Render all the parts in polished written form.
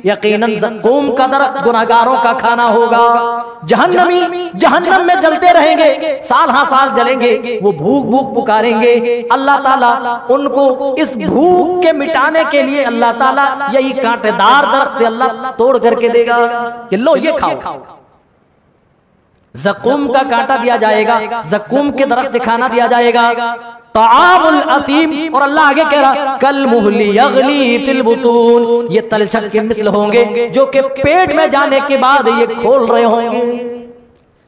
यकीनन ज़क़ूम का दरख्त गुनाहगारों का खाना होगा। जहन्नमी जहन्नम में जलते रहेंगे, साल हाँ साल जलेंगे, वो भूख भूख पुकारेंगे। अल्लाह ताला उनको इस भूख के मिटाने के लिए अल्लाह ताला यही कांटेदार दरख्त से अल्लाह तोड़ करके देगा कि लो ये खाओ। ज़क़ूम का कांटा दिया जाएगा, ज़क़ूम के दरख्त से खाना दिया जाएगा। तामुल अतीम, और अल्लाह आगे कह रहा कल मुहली यगली फिल बुतून, ये तलछट के मिसल होंगे जो कि पेट में जाने के बाद ये खोल रहे होंगे।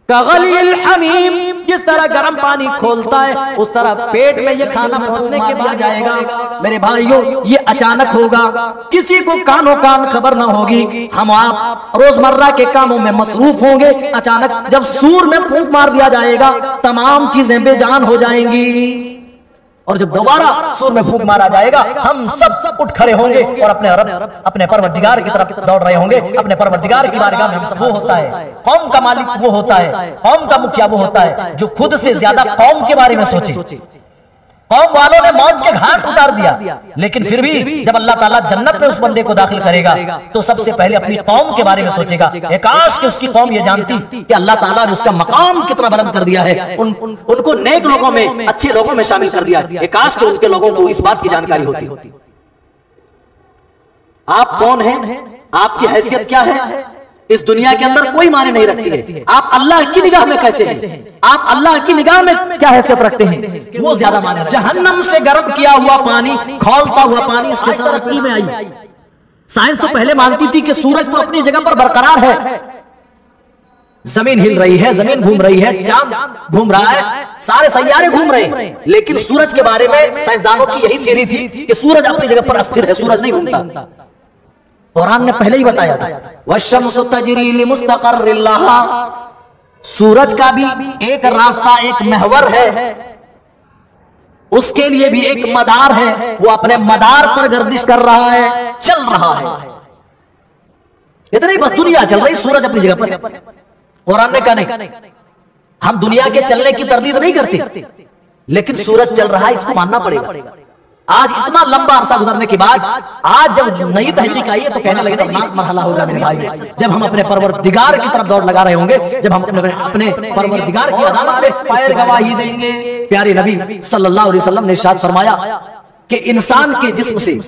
कगलिल हमीम, जिस तरह गर्म पानी खोलता है उस तरह पेट में ये खाना पहुंचने के बाद जाएगा। मेरे भाइयों, ये अचानक होगा, किसी को कानो कान खबर ना होगी। हम आप रोजमर्रा के कामों में मसरूफ होंगे। अचानक जब सूर में फूंक मार दिया जाएगा, तमाम चीजें बेजान हो जाएंगी। और जब दोबारा सूर में फूंक मारा जाएगा, हम सब उठ खड़े होंगे और अपने रब, अपने परवरदिगार की तरफ दौड़ रहे होंगे। अपने परवरदिगार की बारगाह में हम सब, वो होता है कौम का मालिक, वो होता है कौम का मुखिया, वो होता है जो खुद से ज्यादा कौम के बारे में सोचे। कौम वालों ने मौत के घाट उतार दिया, लेकिन फिर भी जब अल्लाह ताला जन्नत में उस बंदे को दाखिल करेगा तो सबसे पहले अपनी कौम के बारे में सोचेगा। काश कि उसकी कौम ये जानती कि अल्लाह ताला ने उसका मकाम कितना बुलंद कर दिया है, उनको नेक लोगों में, अच्छे लोगों में शामिल कर दिया है। काश कि उसके लोगों को इस बात की जानकारी होती। आप कौन हैं, आपकी हैसियत क्या है, इस दुनिया के अंदर कोई माने नहीं रखती है। आप अल्लाह की निगाह में कैसे हैं, आप अल्लाह की निगाह में क्या हैसियत रखते हैं, वो ज्यादा माने। जहन्नम से गर्म किया हुआ पानी, खौलता हुआ पानी, इसके तरक्की में आई। साइंस तो पहले मानती थी कि सूरज तो अपनी जगह पर बरकरार है, जमीन हिल रही है, जमीन घूम रही है, चांद घूम रहा है, सारे सैयारे घूम रहे हैं, लेकिन सूरज के बारे में साइंसदानों की यही थ्योरी थी कि सूरज अपनी जगह पर अस्थिर है, सूरज नहीं घूमता। कुरान ने पहले ही बताया था, वश्शम्सु तजरी लिमुस्तक़र्रिन लहा, सूरज का भी एक रास्ता, एक महवर है, उसके लिए भी एक मदार है, वो अपने मदार पर गर्दिश कर रहा है, चल रहा है। इतना ही बस, दुनिया चल रही, सूरज अपनी जगह पर। कुरान ने कहा नहीं, हम दुनिया के चलने की तरदीद नहीं करते, लेकिन सूरज चल रहा है, इसको मानना पड़ेगा। आज इतना लंबा अरसा गुजरने के बाद आज जब नई तहरीक आई है तो कहने लगे ना मरहला होगा मेरे भाई, जब हम अपने परवरदिगार की तरफ दौड़ लगा रहे होंगे, जब हम अपने परवरदिगार की अदालत में पैर गवाही देंगे। प्यारे नबी सल्लल्लाहु अलैहि वसल्लम ने इरशाद फरमाया कि इंसान के जिस्म से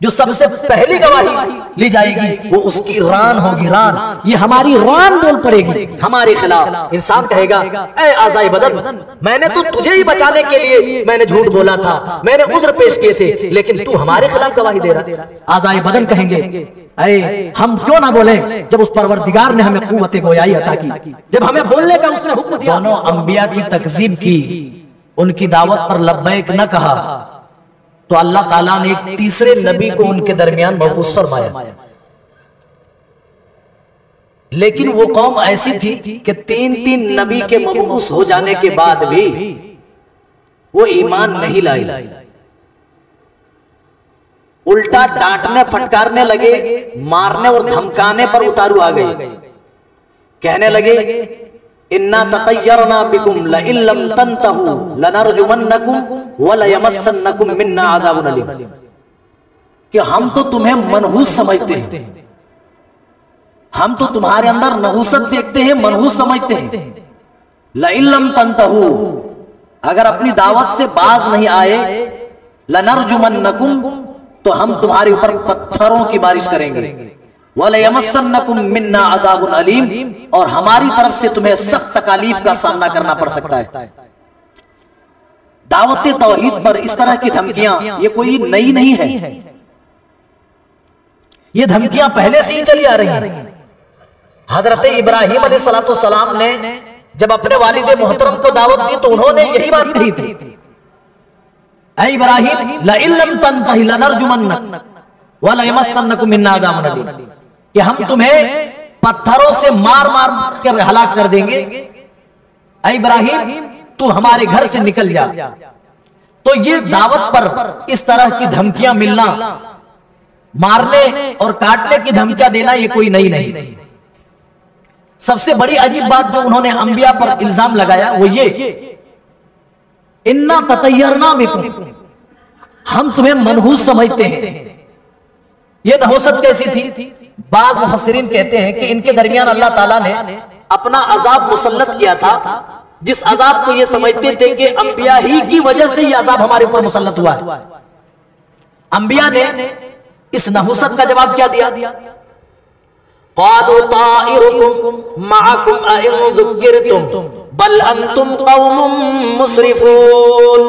जो सबसे पहली गवाही ली जाएगी वो उसकी रान होगी, रान। ये हमारी रान बोल पड़ेगी हमारे खिलाफ। इंसान कहेगा, ऐ आज़ाए बदन, मैंने तो तुझे ही बचाने के लिए मैंने झूठ बोला था, मैंने उज़्र पेश किए थे, लेकिन तू हमारे खिलाफ गवाही दे रहा। आज़ाए बदन कहेंगे, अरे हम क्यों ना बोले जब उस परवरदिगार ने हमें क़ुव्वत गोयाई अता की, जब हमें बोलने का उसने हुक्म दिया। दोनों अंबिया की तकज़ीब की, उनकी दावत पर लब्बैक न कहा, तो अल्लाह ताला ने एक तीसरे नबी को उनके दरमियान मबऊस फरमाया। लेकिन वो कौम ऐसी थी कि 3-3 नबी के मबऊस हो जाने के बाद भी वो ईमान नहीं लाई, उल्टा डांटने फटकारने लगे, मारने और धमकाने पर उतारू आ गए। कहने लगे, इन्ना ततय्यरना बिकुम लइन लम तंतहु लनरजुमन्नकुम व लयमस्सन्नकुम मिन्ना अज़ाबुन अलीम, कि हम तो तुम्हें मनहूस समझते हैं, हम तो तुम्हारे अंदर नहूसत देखते हैं, मनहूस समझते हैं। लइन लम तंतहु, अगर अपनी दावत से बाज नहीं आए, लनरजुमन्नकुम, तो हम तुम्हारे ऊपर पत्थरों की बारिश करेंगे, वलयमस्सन्नकुम मिन्ना अज़ाबुन अलीम, और हमारी तरफ से तुम्हें सख्त तकालीफ का सामना करना पड़ सकता है। दावत तौहीद पर इस तरह की धमकियां ये कोई नई नहीं है, ये धमकियां पहले से ही चली आ रही हैं। हजरत इब्राहिम अलैहिस्सलाम ने जब अपने वालिद मोहतरम को दावत दी तो उन्होंने यही बात कही थी, ऐ इब्राहिम लइन लम तंतहि लनरजुमन्नक व लयमस्सन्नकुम मिन्ना अज़ाबुन अलीम, कि हम तुम्हें पत्थरों से मार मार कर हलाक कर देंगे। ऐ इब्राहिम तू हमारे घर से निकल जा। तो ये दावत पर इस तरह की धमकियां मिलना, मारने और काटने की धमकियां देना, ये कोई नई नहीं। सबसे बड़ी अजीब बात जो उन्होंने अंबिया पर इल्जाम लगाया वो ये, इन्ना ततय्यरना बिकुम, हम तुम्हें मनहूस समझते हैं। ये नहुसत कैसी थी बाज़ मुफस्सिरीन कहते हैं कि इनके दरमियान अल्लाह ताला ने अपना अजाब मुसल्लत किया था, जिस अजाब को ये समझते थे कि अंबिया ही की वजह से ये अजाब हमारे ऊपर मुसल्लत हुआ है। अंबिया ने इस नहुसत का जवाब क्या दिया? क़ालू ताइरुकुम मअकुम अइन ज़ुक्किरतुम बल अंतुम क़ौमुम मुस्रिफून।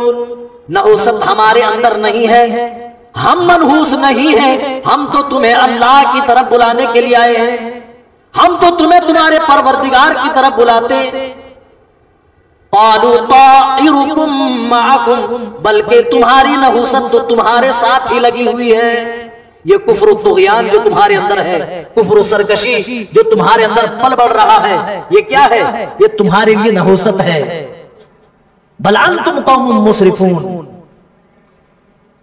नहुसत हमारे अंदर नहीं है, हम मनहूस नहीं है, हम तो तुम्हें अल्लाह की तरफ बुलाने के लिए आए हैं, हम तो तुम्हें तुम्हारे परवरदिगार की तरफ बुलाते। क़ालू ताइरुकुम मअकुम, बल्कि तुम्हारी नहुसत तो तुम्हारे साथ ही लगी हुई है। ये कुफ्र तुग़यान जो तुम्हारे अंदर है, कुफ्र सरकशी जो तुम्हारे अंदर पल बढ़ रहा है, ये क्या है? ये तुम्हारे लिए नहुसत है। बल अंतुम क़ौमुम मुस्रिफून,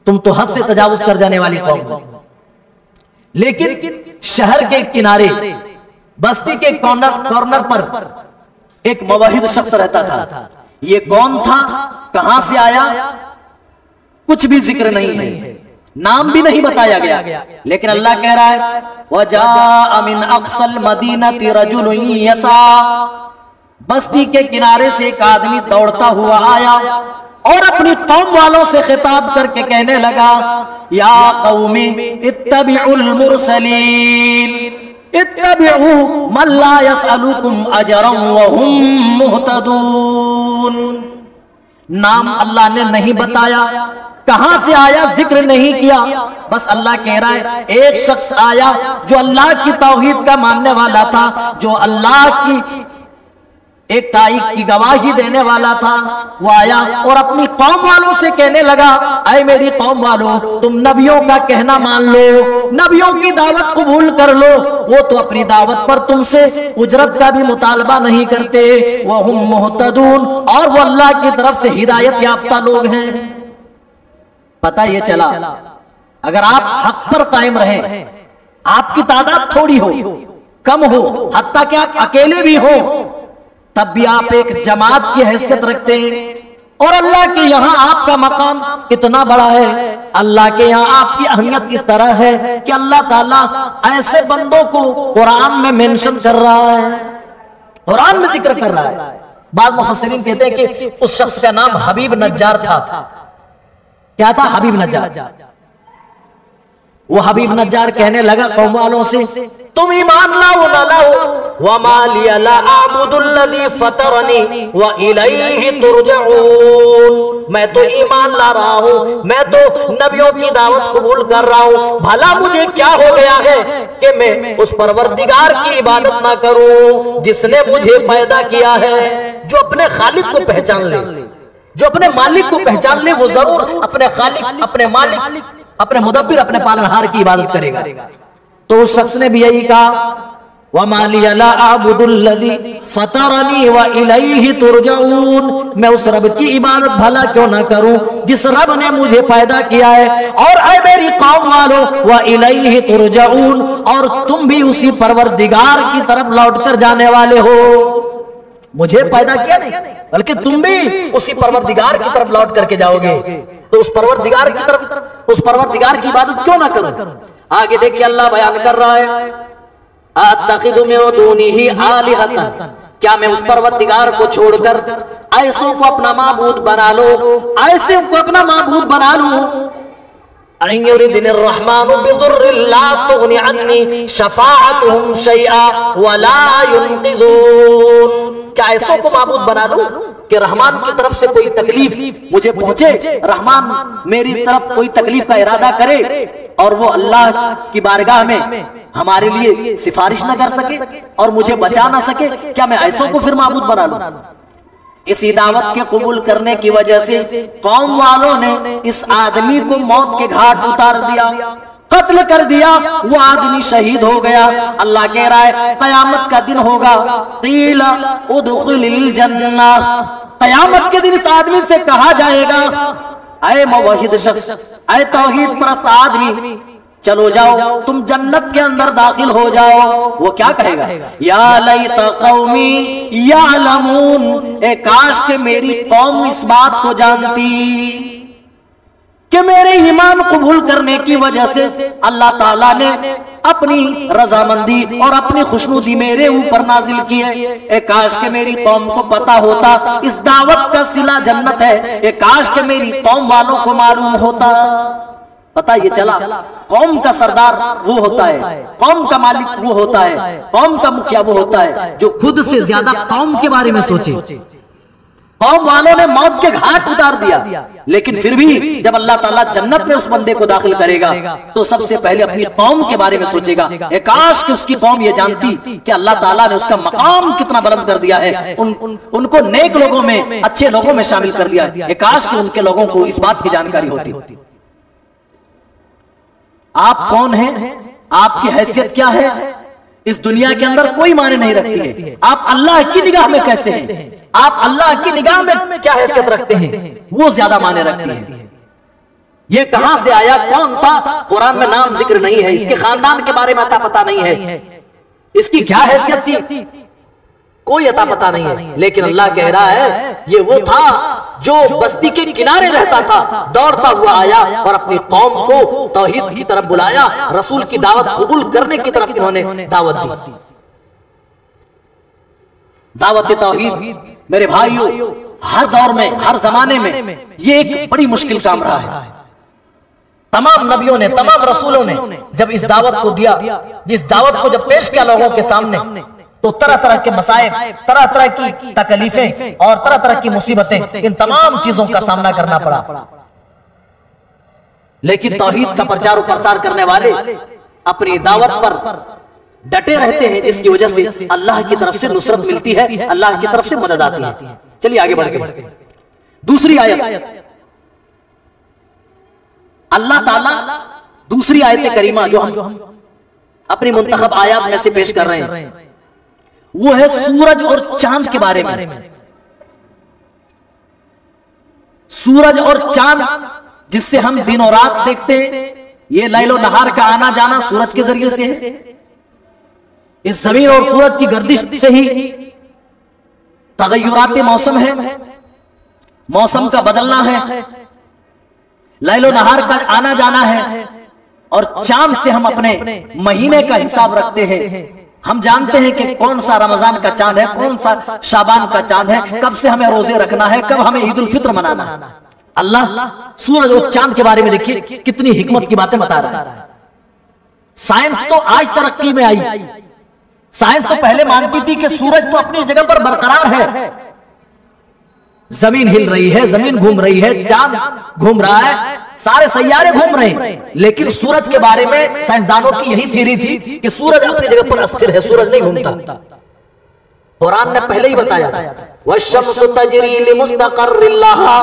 तुम तो हद से तजावुज कर जाने वाली कौम। लेकिन शहर के किनारे, बस्ती के कॉर्नर पर एक मुवहिद शख्स रहता था। ये कौन था, कहां से आया, कुछ भी जिक्र नहीं है, नाम भी नहीं बताया गया। लेकिन अल्लाह कह रहा है वजाअ मिन अक़सल मदीनति रजुलुन यसा, बस्ती के किनारे से एक आदमी दौड़ता हुआ आया और अपनी कौम वालों से खिताब करके कहने लगा, या कौमी इत्तबिउल मुरसलीन इत्तबिउ मन ला यसअलुकुम अजरन व हुम मुहतदून। नाम अल्लाह ने नहीं बताया, कहां से आया जिक्र नहीं किया, बस अल्लाह कह रहा है एक शख्स आया जो अल्लाह की तौहीद का मानने वाला था, जो अल्लाह की एक तारीख की गवाही देने वाला था। वो आया और अपनी कौम वालों से कहने लगा, ऐ मेरी कौम वालों, तुम नबियों का कहना मान लो, नबियों की दावत कबूल कर लो। वो तो अपनी दावत पर तुमसे उजरत का भी मुतालबा नहीं करते। वो हुम मुहतदून, और वो अल्लाह की तरफ से हिदायत याफ्ता लोग हैं। पता ये चला, अगर आप हक पर कायम रहे, आपकी तादाद थोड़ी हो, कम हो, हत्ता कि आप अकेले भी हो, तब भी आप एक जमात की हैसियत रखते हैं। और अल्लाह के यहाँ आपका मकाम कितना बड़ा है, अल्लाह के यहाँ आपकी अहमियत किस तरह है कि अल्लाह ताला ऐसे बंदों को कुरान में मेंशन कर रहा है, कुरान में जिक्र कर रहा है। बाद मुफस्सिरीन कहते हैं कि उस शख्स का नाम हबीब नज्जार था। क्या था? हबीब नज्जार। वो हबीब नज्जार कहने लगा कौम वालों से, तुम ईमान लाओ ना लाओ, वमा लिया ला अअबुदुल्लज़ी फतरनी व इलैहि तुरजऊन। मैं तो ईमान ला रहा हूँ, मैं तो नबियों की दावत कबूल कर रहा हूँ, भला मुझे क्या हो गया है कि मैं उस परवरदिगार की इबादत ना करूं जिसने मुझे पैदा किया है। जो अपने खालिक को पहचान ले, जो अपने मालिक को पहचान ले, वो जरूर अपने खालिक, अपने मालिक, अपने मुदब्बिर, अपने पालनहार की इबादत करेगा। तो उस शख्स ने भी यही कहा, वमा लिया ला अअबुदुल्लज़ी फतरनी व इलैहि तुरजऊन। मैं उस रब की इबादत भला क्यों ना करूं जिस रब ने मुझे पैदा किया है। और ऐ मेरी कौम वालों, व इलैहि तुरजऊन, और तुम भी उसी परवरदिगार की तरफ लौट कर जाने वाले हो। मुझे पैदा किया नहीं, बल्कि तुम भी उसी परवरदिगार की तरफ लौट करके जाओगे। तो उस परवरदिगार की तरफ, उस परवरदिगार की इबादत क्यों ना करूं। आगे देखिए अल्लाह बयान कर रहा है, अत्तखिदु मिन दूनिही आलिहतन, क्या मैं उस परवरदिगार को छोड़कर ऐसों को अपना माबूद बना लो, ऐसे को अपना माबूद बना लूं। अन युरिदिनिर रहमानु बिदुर्रिन ला तुगनी अन्नी शफाअतुहुम शैआ व ला युनक़िज़ून। क्या ऐसों को माबूद बना लूं कि रहमान की तरफ से कोई तकलीफ मुझे पहुंचे, रहमान मेरी तरफ कोई तकलीफ का इरादा करे और वो अल्लाह की बारगाह में हमारे लिए सिफारिश न कर सके और मुझे बचा ना सके। क्या मैं ऐसों को फिर माबूद बना लूं? इसी दावत के कबूल करने की वजह से कौम वालों ने इस आदमी को मौत के घाट उतार दिया, कत्ल कर दिया। वो आदमी शहीद हो गया। अल्लाह कह रहा है कयामत का दिन होगा, क़ील उदखिलिल जन्नह, कयामत के दिन इस आदमी से कहा जाएगा, ऐ मुवहिद शख्स, ऐ तौहीद परस्त आदमी, चलो जाओ तुम जन्नत के अंदर दाखिल हो जाओ। वो क्या कहेगा? या लैत कौमी यालमून, ए काश के मेरी कौम इस बात को जानती कि मेरे ईमान कबूल करने की वजह से अल्लाह ताला ने अपनी रजामंदी और अपनी खुशनुदी मेरे ऊपर नाजिल की है। काश के मेरी कौम को पता होता इस दावत का सिला जन्नत है। काश के मेरी कौम वालों को मालूम होता। पता ये चला कौम का सरदार वो होता है, कौम का मालिक वो होता है, कौम का मुखिया वो होता है जो खुद से ज्यादा कौम के बारे में सोचे। कौम वालों ने मौत के घाट उतार दिया, लेकिन फिर भी जब अल्लाह ताला जन्नत में उस बंदे को दाखिल करेगा तो सबसे पहले अपनी कौम के बारे में सोचेगा। काश कि उसकी कौम ये जानती कि अल्लाह ताला ने उसका मकाम कितना बुलंद कर दिया है, उनको नेक लोगों में, अच्छे लोगों में शामिल कर दिया है। काश कि उनके लोगों को इस बात की जानकारी होती। आप कौन हैं, आपकी हैसियत क्या है, इस दुनिया के अंदर कोई मायने नहीं रखती है। आप अल्लाह की निगाह में कैसे हैं, आप अल्लाह की निगाह में क्या हैसियत रखते हैं, वो ज्यादा मायने रखती है। ये कहां से आया, कौन था, कुरान में नाम जिक्र नहीं है, इसके खानदान के बारे में अता पता नहीं है, इसकी क्या हैसियत थी, कोई अता पता नहीं है। लेकिन अल्लाह कह रहा है ये वो था जो बस्ती के किनारे रहता था, दौड़ता हुआ आया और अपनी कौम को तौहीद की तरफ बुलाया, रसूल की दावत कबूल करने की तरफ इन्होंने दावत दी। दावत तौहीद मेरे भाइयों हर दौर में, हर जमाने में ये एक बड़ी मुश्किल काम रहा है। तमाम नबियों ने, तमाम रसूलों ने जब इस दावत को दिया, इस दावत को जब पेश किया लोगों के सामने, तो तरह तरह के मसाइब, तरह तरह की तकलीफें और तरह तरह की मुसीबतें, इन तमाम चीजों का सामना करना पड़ा। लेकिन तौहीद का प्रचार और प्रसार करने वाले अपनी दावत पर डटे रहते हैं, जिसकी वजह से अल्लाह की तरफ से नुसरत मिलती है, अल्लाह की तरफ से मदद आती है। चलिए आगे बढ़ते हैं। दूसरी आयत, अल्लाह ताला दूसरी आयत करीमा जो हम अपनी मुंतखब आयत में से पेश कर रहे हैं, वो है सूरज और चांद के बारे में। सूरज और चांद जिससे हम दिन और रात देखते हैं, ये लैलो नहार का आना जाना सूरज के जरिए से है। इस जमीन और सूरज की गर्दिश से ही तगय्युरात मौसम है, मौसम का बदलना है, लैलो नहार का आना जाना है। और चांद से हम अपने महीने का हिसाब रखते हैं। हम जानते हैं कि कौन सा रमजान का चांद है, कौन सा शाबान का चांद है, कब से हमें रोजे रखना है, कब हमें ईद उल फित्र मनाना है। अल्लाह सूरज और चांद के बारे में देखिए कितनी हिकमत की बातें बता रहा है। साइंस तो आज तरक्की में आई। साइंस तो पहले मानती थी कि सूरज तो अपनी जगह पर बरकरार है, जमीन हिल रही है, जमीन घूम रही है, चांद घूम रहा है, सारे सैयारे घूम रहे हैं। लेकिन सूरज के बारे में साइंसदानों की यही थ्योरी थी कि सूरज अपनी जगह पर अस्थिर है, सूरज नहीं घूमता। कुरान ने पहले ही बताया था, वश्शम्सु तजरी लिमुस्तक़र्रिन लहा,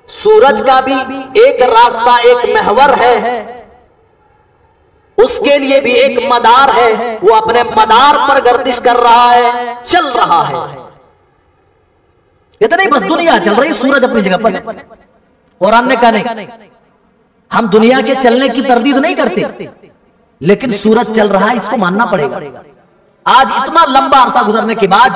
सूरज का भी एक रास्ता, एक महवर है, उसके लिए भी एक मदार है, वो अपने मदार पर गर्दिश कर रहा है, चल रहा है। इतना ही बस दुनिया चल रही, सूरज अपनी जगह पर। कुरान ने कहा नहीं, हम दुनिया के चलने की तरदीद नहीं करते, लेकिन सूरज चल रहा है, इसको मानना पड़ेगा। आज इतना लंबा अरसा गुजरने के बाद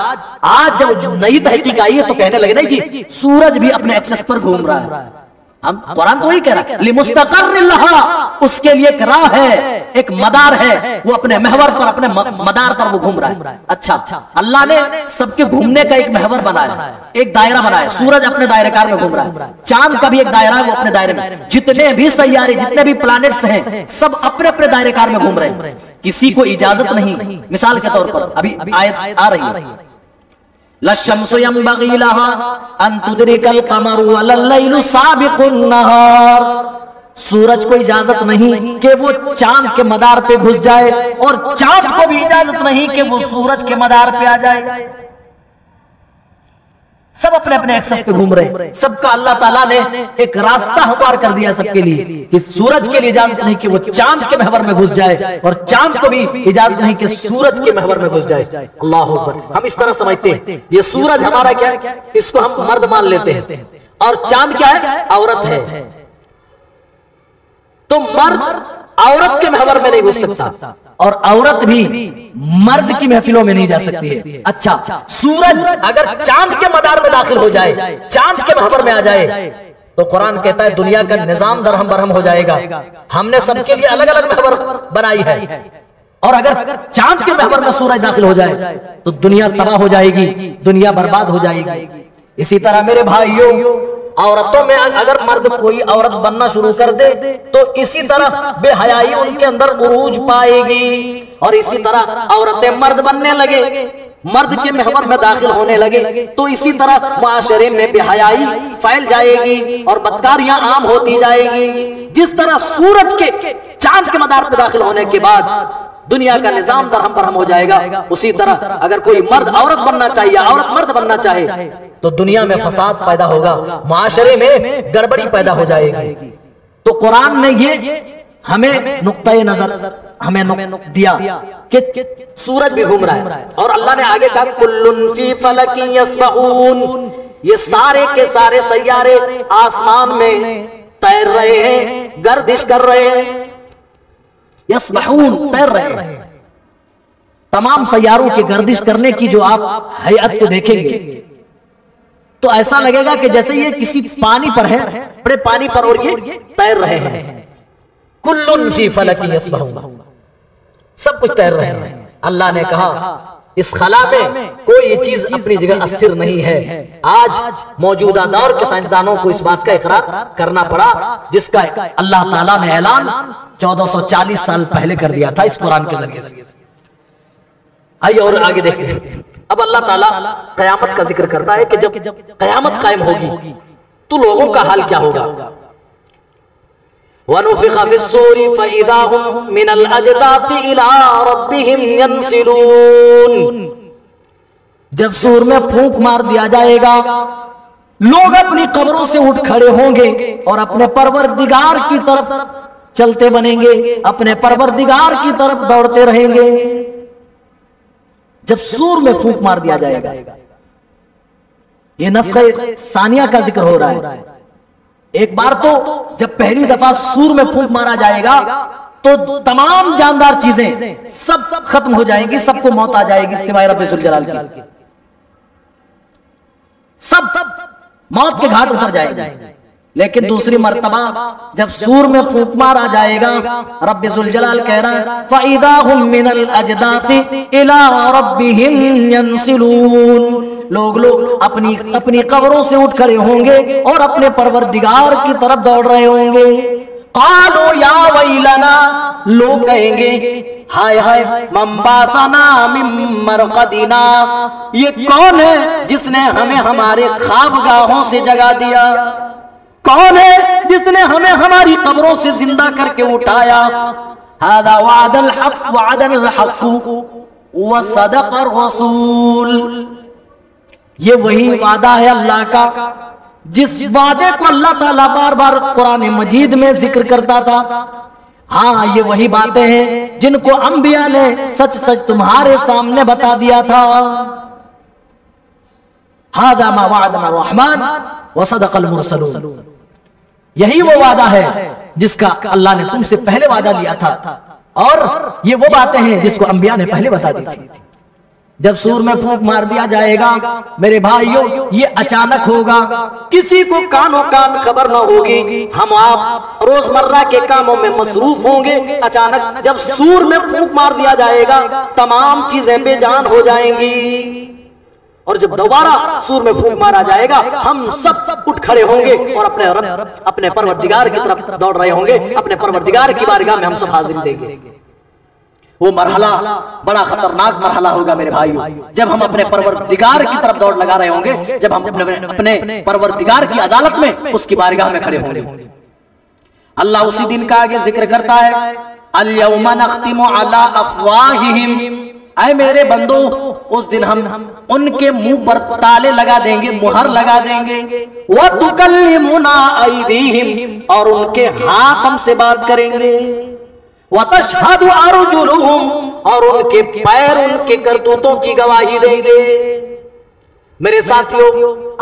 आज जब नई तहकीक आई है तो कहने लगे नहीं जी सूरज भी अपने एक्सेस पर घूम रहा है। हम कुरान तो वही कह रहा है, लिमुस्तक़र्रिन लहा, उसके लिए एक राह है, एक मदार है, वो अपने महवर पर, अपने मदार पर वो घूम रहा है। अच्छा, अल्लाह ने सबके घूमने का एक महवर बनाया, एक दायरा बनाया। सूरज अपने दायरेकार में घूम रहा है, चांद का भी एक दायरा है, वो अपने दायरे में। जितने भी सैयारे, जितने भी प्लैनेट्स हैं, सब अपने अपने दायरेकार में घूम रहे हैं, किसी को इजाजत नहीं। मिसाल के तौर पर अभी आयत आ रही है, लश्शम्सु यंबगी लहा अन तुदरिकल कमरु वलल लैलु साबिकुन नहार, सूरज को इजाजत नहीं कि वो चांद के मदार पे घुस जाए, और चांद को भी इजाजत नहीं कि वो सूरज के मदार पे आ जाए। सब अपने अपने एक्सेस पे घूम रहे, सबका अल्लाह ताला ने एक रास्ता हमवार कर दिया सबके लिए कि सूरज के लिए इजाजत नहीं कि वो चांद के महवर में घुस जाए, और चांद को भी इजाजत नहीं कि सूरज के महवर में घुस जाए। अल्लाह अकबर। हम इस तरह समझते हैं ये सूरज हमारा क्या है, इसको हम मर्द मान लेते हैं, और चांद क्या है, औरत है। तो मर्द औरत के महवर में नहीं घुस सकता, और औरत भी मर्द की महफिलों में नहीं जा सकती है। अच्छा, सूरज अगर चांद के मदार में दाखिल हो जाए, चांद के महवर में आ जाए, तो कुरान कहता है दुनिया का निजाम दरहम बरहम हो जाएगा। हमने सबके लिए अलग अलग महवर बनाई है। और अगर चांद के महवर में सूरज दाखिल हो जाए तो दुनिया तबाह हो जाएगी, दुनिया बर्बाद हो जाएगी। इसी तरह मेरे भाइयों, औरतों में अगर मर्द कोई औरत बनना शुरू कर दे तो इसी तरह बेहयाई उनके अंदर उरूज पाएगी। और इसी तरह औरतें मर्द बनने लगे, मर्द के महवर में दाखिल होने लगे तो इसी तरह माशरे में बेहयाई फैल जाएगी और बदकारियां आम होती जाएगी। जिस तरह सूरज के चांद के मदार पर दाखिल होने के बाद दुनिया का निजाम दरहम बरहम हो जाएगा, उसी तरह अगर कोई मर्द औरत बनना चाहिए, औरत मर्द बनना चाहे तो दुनिया में फसाद पैदा होगा, माशरे में गड़बड़ी पैदा हो जाएगी। तो कुरान ने ये हमें नुक्ता-ए नजर हमें दिया कि सूरज भी घूम रहा है और अल्लाह ने आगे कहा कुल्लुन फी फलकिन यस्बहून, ये सारे के सारे सैयारे आसमान में तैर रहे हैं, गर्दिश कर रहे हैं। यस्बहून तैर रहे हैं। तमाम सैयारों की गर्दिश करने की जो आप हैयत को देखेंगे तो ऐसा लगेगा कि जैसे ये किसी पानी पर है, बड़े पानी पर, और ये तैर रहे हैं। कुल्लुन फी फलकिन यस्बहून, सब कुछ तैर रहे हैं। अल्लाह ने कहा इस खला में कोई चीज अपनी जगह अस्थिर नहीं है। आज मौजूदा दौर के साइंसदानों को इस बात का इकरार करना पड़ा जिसका अल्लाह ताला ने ऐलान 1440 साल पहले कर दिया था इस कुरान के जरिए से। आइए और आगे देखते हैं। अब अल्लाह ताला कयामत का जिक्र करता है कि जब कयामत कायम होगी तो लोगों का हाल क्या होगा। वनुफ़िख़ फ़िस्सूरि फ़इज़ा हुम मिनल अजदाथि इला रब्बिहिम यंसिलून, जब सूर में फूंक मार दिया जाएगा लोग अपनी कब्रों से उठ खड़े होंगे और अपने परवरदिगार की तरफ चलते बनेंगे, अपने परवरदिगार की तरफ दौड़ते रहेंगे। जब सूर में फूंक मार दिया जाएगा, ये नफ़ख़े सानिया का जिक्र हो रहा है। एक बार तो जब पहली दफा सूर में फूंक मारा जाएगा तो तमाम जानदार चीजें सब खत्म हो जाएंगी, सबको मौत आ जाएगी सिवाय रब्बे ज़ुल जलाल की। सब मौत के घाट उतर जाएंगे। लेकिन दूसरी मर्तबा जब सूर में फूंक मारा जाएगा, रब्बे ज़ुल जलाल कह रहा है फ़इज़ा हुम मिनल अजदाथि इला रब्बिहिम यंसिलून, लोग अपनी कब्रों से उठ खड़े होंगे और अपने परवरदिगार की तरफ दौड़ रहे होंगे। क़ालू या वैलना, लोग कहेंगे हाय हाय मंबासना मिन मरक़दिना, ये कौन है जिसने हमें हमारे ख्वाबगाहों से जगा दिया, कौन है जिसने हमें हमारी कब्रों से जिंदा करके उठाया। हादा वादल हक़ वादल हक़ व सदक़र रसूल, ये वही वादा है अल्लाह का जिस वादे को अल्लाह ताला बार बार कुरान मजीद में जिक्र करता था। हाँ, ये वही बातें हैं जिनको अंबिया ने सच सच तुम्हारे सामने बता दिया था। हादा मा वअदना रहमान व सदक़ल मुरसलून, यही वो वादा है जिसका अल्लाह ने तुमसे पहले वादा लिया था और ये वो बातें हैं जिसको अंबिया ने पहले बता दी थी। जब सूर में फूंक मार दिया जाएगा मेरे भाइयों, ये अचानक होगा, किसी को कानों कान खबर न होगी। हम आप रोजमर्रा के कामों में मसरूफ होंगे। अचानक जब सूर में फूंक मार दिया जाएगा तमाम चीजें बेजान हो जाएंगी और जब दोबारा सूर में फूंक मारा जाएगा हम सब उठ खड़े होंगे और अपने परवरदिगार की तरफ दौड़ रहे होंगे। अपने परवरदिगार की बारगाह में हम सब हाजिरी देंगे। वो मरहला बड़ा खतरनाक मरहला होगा मेरे भाइयों, जब हम अपने परवरदिगार की तरफ दौड़ लगा रहे होंगे, जब हम अपने परवरदिगार की अदालत में उसकी बारगाह में खड़े होंगे। अल्लाह उसी दिन का आगे जिक्र करता है अल यौमा नख्तिमु अला अफ़वाहिहिम, ऐ मेरे बंदो उस दिन हम उनके मुंह पर ताले लगा देंगे, मुहर लगा देंगे। व तुकल्लिमुना अयदीहिम, और उनके हाथ हमसे बात करेंगे। व तशहदु अर्जुलुहुम, और उनके पैर उनके करतूतों की गवाही देंगे। मेरे साथियों,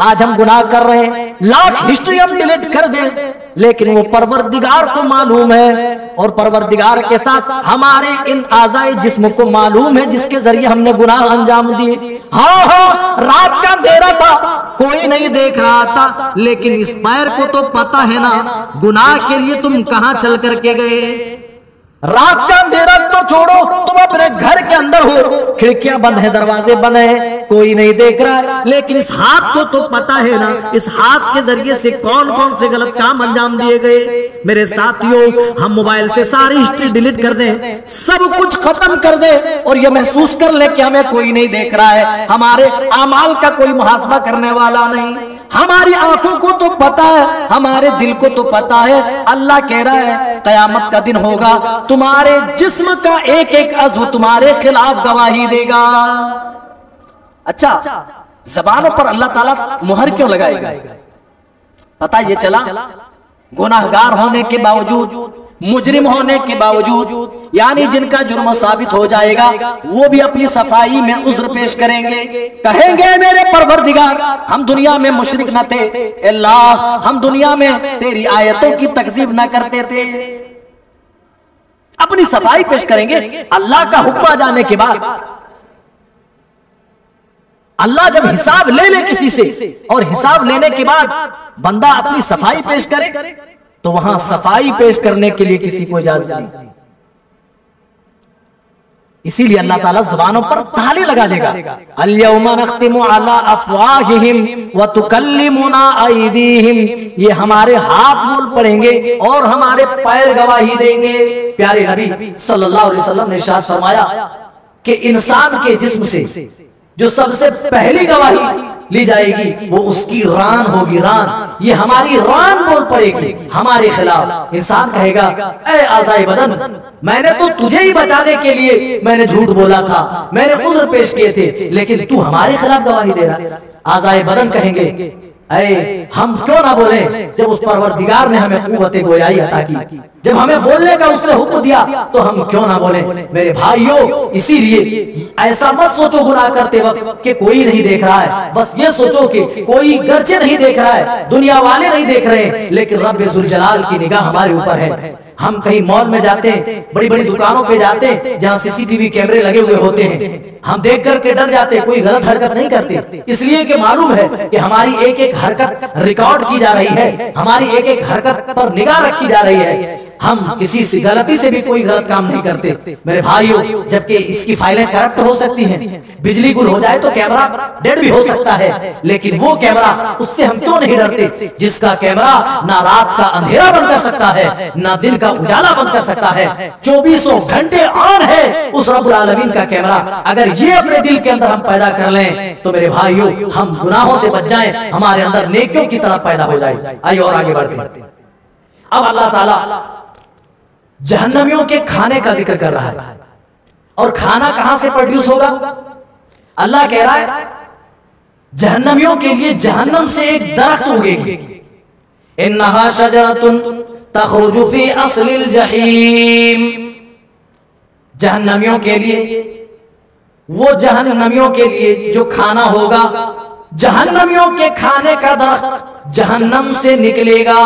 आज हम गुनाह कर रहे हैं, लाख हिस्ट्री हम डिलीट कर दें, लेकिन वो परवरदिगार को मालूम है और परवरदिगार के साथ हमारे इन आज़ाए जिस्म को मालूम है जिसके जरिए हमने गुनाह अंजाम दिए। हाँ, रात का अंधेरा था, कोई नहीं देख रहा था, लेकिन इस पैर को तो पता है ना गुनाह के लिए तुम कहां चल करके गए। रात का अंधेरा तो छोड़ो, तुम अपने घर के अंदर हो, खिड़कियां बंद है, दरवाजे बंद है, कोई नहीं देख रहा है, लेकिन इस हाथ को तो पता है ना, इस हाथ के जरिए से कौन कौन से गलत काम अंजाम दिए गए। मेरे साथियों, हम मोबाइल से सारी हिस्ट्री डिलीट कर दें, सब कुछ खत्म कर दें और ये महसूस कर ले कि हमें कोई नहीं देख रहा है, हमारे अमाल का कोई मुहासबा करने वाला नहीं। हमारी आंखों को तो पता है, हमारे दिल को तो पता है। अल्लाह कह रहा है कयामत का दिन होगा, तुम्हारे जिस्म का एक एक अज़्व तुम्हारे खिलाफ गवाही देगा। अच्छा, ज़बानों पर अल्लाह ताला मुहर क्यों लगाएगा? पता ये चला, गुनाहगार होने के बावजूद, मुजरिम होने के बावजूद, यानी जिनका जुर्म साबित हो जाएगा, वो भी अपनी सफाई में उज़्र पेश करेंगे, कहेंगे मेरे परवरदिगार, हम दुनिया में मुशरिक न थे, अल्लाह हम दुनिया में तेरी आयतों की तकज़ीब न करते थे। अपनी सफाई पेश करेंगे। अल्लाह का हुक्म आ जाने के बाद, अल्लाह जब हिसाब ले ले किसी से और हिसाब लेने के बाद बंदा अपनी सफाई पेश करे, तो वहां सफाई पेश करने के लिए किसी को इजाजत नहीं। इसीलिए अल्लाह ताला जुबानों पर ताले लगा देगा। अल-यौमा नख्तिमु अला अफ़वाहिहिम व तुकल्लिमुना अयदीहिम, ये हमारे हाथ बोल पड़ेंगे और हमारे पैर गवाही देंगे। प्यारे नबी सल्लल्लाहु अलैहि वसल्लम ने इरशाद फरमाया कि इंसान के जिस्म से जो सबसे पहली गवाही ली जाएगी वो उसकी रान होगी। रान, ये हमारी रान बोल पड़ेगी हमारे खिलाफ। इंसान कहेगा, ऐ आज़ाए बदन, मैंने तो तुझे ही बचाने के लिए मैंने झूठ बोला था, मैंने उज़्र पेश किए थे, लेकिन तू हमारे खिलाफ गवाही दे रहा। आज़ाए बदन कहेंगे, अरे हम क्यों ना बोले जब उस परवरदिगार ने हमें कुव्वत गोयाई अता की, जब हमें बोलने का उसने हुक्म दिया तो हम क्यों ना बोले। मेरे भाइयों, इसीलिए ऐसा मत सोचो गुनाह करते वक्त कि कोई नहीं देख रहा है, बस ये सोचो कि कोई गर्चे नहीं देख रहा है, दुनिया वाले नहीं देख रहे हैं, लेकिन रब्बे ज़ुल जलाल की निगाह हमारे ऊपर है। हम कहीं मॉल में जाते हैं, बड़ी बड़ी दुकानों पे जाते हैं जहां सीसीटीवी कैमरे लगे हुए होते हैं, हम देख करके डर जाते हैं, कोई गलत हरकत नहीं करते, इसलिए कि मालूम है कि हमारी एक एक हरकत रिकॉर्ड की जा रही है, हमारी एक एक हरकत पर निगाह रखी जा रही है। हम किसी से गलती से भी कोई गलत काम नहीं करते मेरे भाइयों, जबकि इसकी फाइलें करप्ट हो सकती हैं, बिजली गुल हो जाए तो कैमरा डेड भी हो सकता है, लेकिन वो कैमरा, उससे हम क्यों नहीं डरते जिसका कैमरा ना रात का अंधेरा बंद कर सकता है, ना दिन का उजाला बंद कर सकता है, 24 घंटे ऑन है उस रब्बुल आलमीन का कैमरा। अगर ये अपने दिल के अंदर हम पैदा कर लें तो मेरे भाइयों, हम गुनाहों से बच जाएं, हमारे अंदर नेकियों की तरफ पैदा हो जाए। आइए और आगे बढ़ते। अब अल्लाह ताला जहन्नमियों के खाने का जिक्र कर रहा है, और खाना कहां से प्रोड्यूस होगा? अल्लाह कह रहा है जहन्नमियों के लिए जहन्नम से एक दरख्त उगेगी, इन्नहा शजरतुन तखरुजु फी अस्लिल जहीम। जहन्नमियों के लिए, वो जहन्नमियों के लिए जो खाना होगा, जहन्नमियों के खाने का दरख्त जहन्नम से निकलेगा।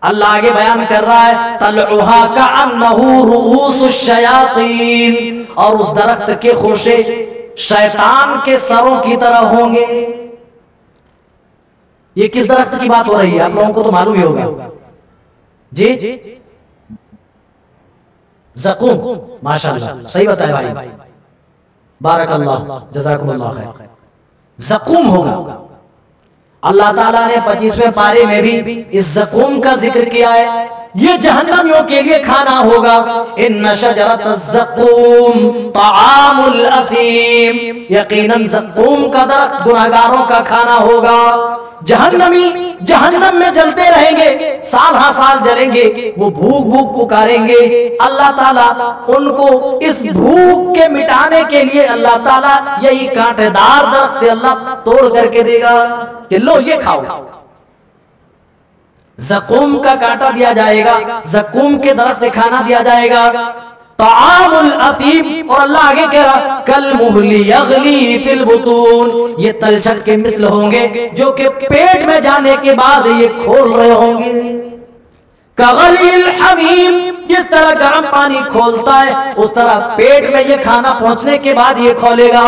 अल्लाह आगे बयान कर रहा है, तलउहा कअन्नहु रुऊसुश शयातीन, और उस दरख्त के खुशे शैतान के सरों की तरह होंगे। ये किस दरख्त की बात हो रही है? आप लोगों को तो मालूम ही होगा जी, ज़क़ूम। माशाअल्लाह, सही बताया भाई, बारकल्लाह, जज़ाकुमुल्लाह खैर। ज़क़ूम होगा। अल्लाह ताला ने 25वें पारे में भी इस ज़क़ूम का जिक्र किया है, ये जहन्नमियों के लिए खाना होगा। इन्न शजरतज़ ज़क़ूम तआमुल असीम, यकीनन ज़क़ूम का दरख्त गुनाहगारों का खाना होगा। जहन्नमी जहन्नम में जलते रहेंगे, साल हाँ साल जलेंगे, वो भूख भूख पुकारेंगे। अल्लाह ताला उनको इस भूख के मिटाने के लिए अल्लाह ताला यही कांटेदार दरख्त से अल्लाह तोड़ करके देगा कि लो ये खाओ। ज़क़ूम का कांटा दिया जाएगा, ज़क़ूम के दरख्त से खाना दिया जाएगा। तामुल असीम, और अल्लाह आगे कह रहा, कल मुहली यगली फिल बुतून, ये तलछट के मिसल होंगे जो कि पेट में जाने के बाद ये खोल रहे होंगे। कगलील हमीम, जिस तरह गर्म पानी खोलता है उस तरह पेट में ये खाना पहुंचने के बाद ये खोलेगा।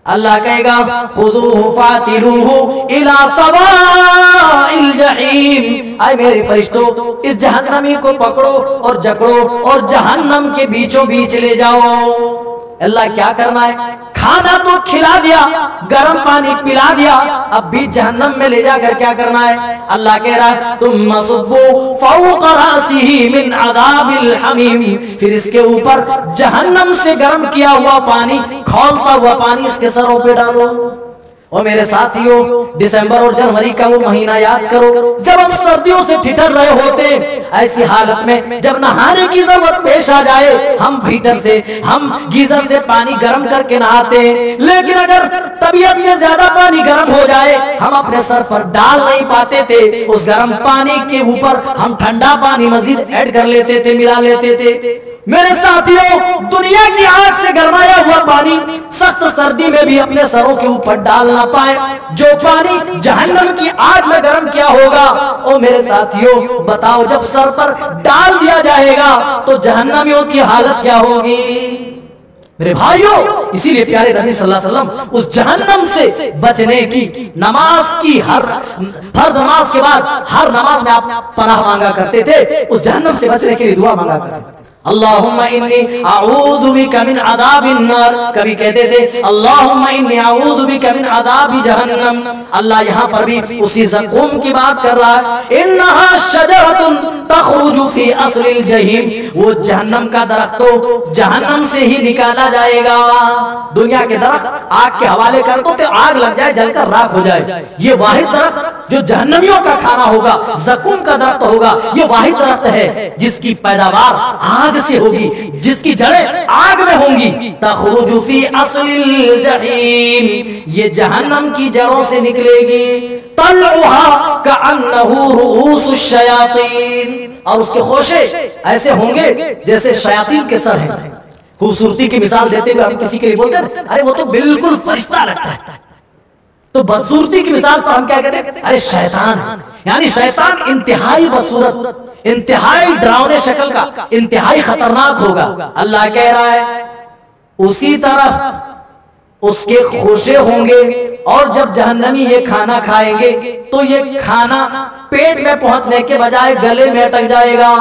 अल्लाह कहेगा खुदूहु फातिलूहु इला सवाइल जहीम, आए मेरे फरिश्तों इस जहन्नमी को पकड़ो और जकड़ो और जहन्नम के बीचों बीच ले जाओ। अल्लाह क्या करना है? खाना तो खिला दिया, गर्म पानी पिला दिया, अब बीच जहन्नम में ले जाकर क्या करना है? अल्लाह कह रहा है तुम सुब्बू फौक़ रासिही मिन अज़ाबिल हमीम, फिर इसके ऊपर जहन्नम से गर्म किया हुआ पानी, खौलता हुआ पानी इसके सरों पे डालो। और मेरे साथियों, दिसंबर और जनवरी का वो महीना याद करो जब हम सर्दियों से ठिठुर रहे होते, ऐसी हालत में जब नहाने की जरूरत पेश आ जाए हम हीटर से, हम गीजर से पानी गर्म करके नहाते हैं, लेकिन अगर तबीयत से ज्यादा पानी गर्म हो जाए हम अपने सर पर डाल नहीं पाते थे, उस गर्म पानी के ऊपर हम ठंडा पानी मजीद ऐड कर लेते थे, मिला लेते थे। मेरे साथियों, दुनिया की आग से गरमाया हुआ पानी सख्त सर्दी में भी अपने सरों के ऊपर डाल ना पाए, जो पानी जहन्नम की आग में गर्म किया होगा, ओ मेरे साथियों बताओ जब सर पर डाल दिया जाएगा तो जहन्नमियों की हालत क्या होगी? मेरे भाइयों, इसीलिए प्यारे नबी सल्लल्लाहु अलैहि वसल्लम उस जहन्नम से बचने की नमाज की हर फर्ज नमाज के बाद हर नमाज में आप पनाह मांगा करते थे, उस जहन्नम से बचने के लिए दुआ मांगा करते थे। अल्लाहुम्मा इन्नी अऊज़ु बिका मिन अज़ाबिन नार, कभी कहते थे अल्लाहुम्मा इन्नी अऊज़ु बिका मिन अज़ाबि जहन्नम। अल्लाह यहाँ पर भी उसी ज़क़ूम की बात कर रहा है, इन्नहा शजरतुन तख़रुजु फी अस्लिल जहीम, वो जहन्नम का दरख्त तो जहन्नम से ही निकाला जाएगा। दुनिया के दरख्त आग के हवाले कर दो तो आग लग जाए, जलकर राख हो जाए, ये वाहिद दरख्त जो जहन्नमियों का खाना होगा, ज़क़ूम का दरख्त होगा, ये वाहिद दरख्त है जिसकी पैदावार आग से होगी, जिसकी जड़ें आग में होंगी। तख़रुजु फी अस्लिल जहीम, ये जहन्नम की जड़ों से निकलेगी। तलउहा कअन्नहु रुऊसुश शयातीन, और उसके खोशे ऐसे होंगे जैसे शयातीन के सर हैं। खूबसूरती की मिसाल देते हुए हम किसी के लिए बोलते हैं अरे वो तो बिल्कुल फरिश्ता लगता है, तो बदसूरती की मिसाल पर हम क्या कहते हैं? अरे शैतान। यानी शैतान इंतहाई बदसूरत, इंतहाई डरावने शक्ल का, इंतहाई खतरनाक होगा। अल्लाह कह रहा है उसी तरह उसके खोशे होंगे, और जब जहन्नमी ये खाना खाएंगे तो ये खाना पेट में पहुंचने के बजाय गले में अटक जाएगा,